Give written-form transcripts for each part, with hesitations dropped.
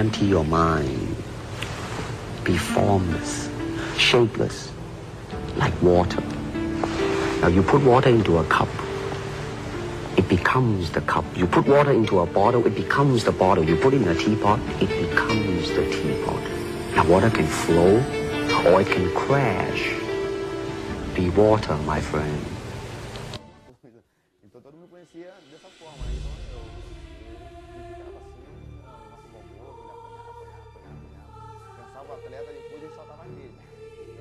empty your mind. Be formless, shapeless, like water. Now you put water into a cup, it becomes the cup. You put water into a bottle, it becomes the bottle. You put it in a teapot, it becomes the teapot. Now water can flow or it can crash. Be water, my friend. Então todo mundo conhecia dessa forma, né? Então eu ficava assim, nosso almoço, ele apanhava. Cansava o atleta, depois ele soltava nele.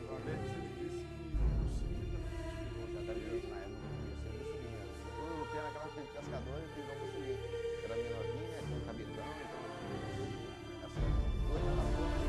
Uma vez você me disse que o Mussolini também te inspirou, Exatamente, na época eu conhecia o Mussolini. Quando eu lutei naquela coisa de pescador, eu fiz o Mussolini. Era menorzinho, né? Com cabelão, então assim, duas relações.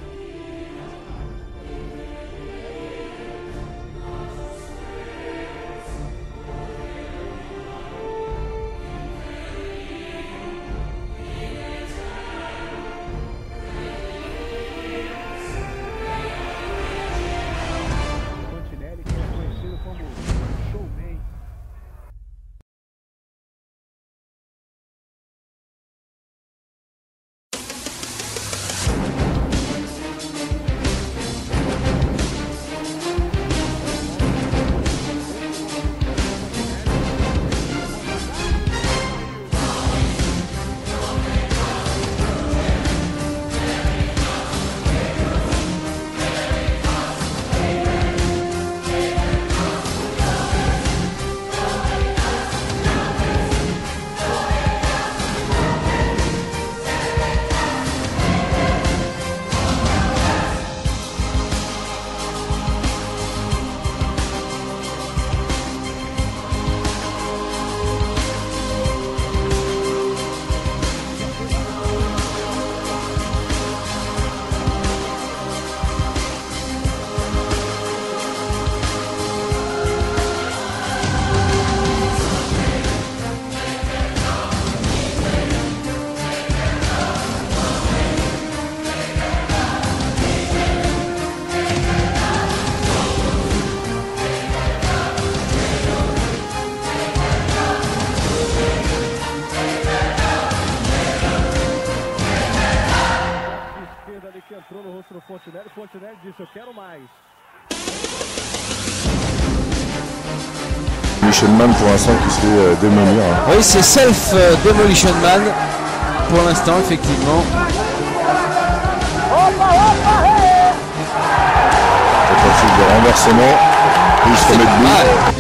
Entrou no rosto do Fontenelle, Fontenelle disse, eu quero mais. Demolition Man pour l'instant qui se fait démolir. Oui, c'est Self Demolition Man pour l'instant, effectivement. Tentative de renversement, puis il se remet debout.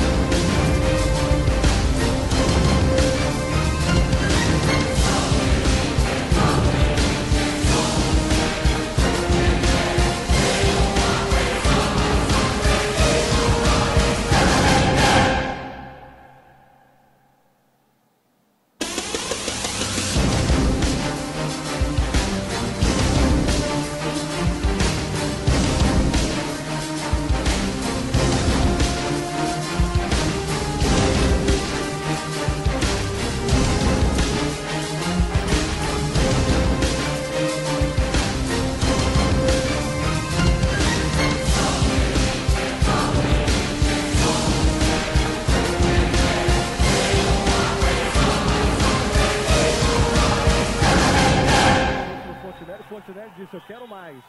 Fontenelle disse, eu quero mais.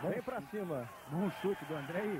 Vem pra cima. Bom chute do André.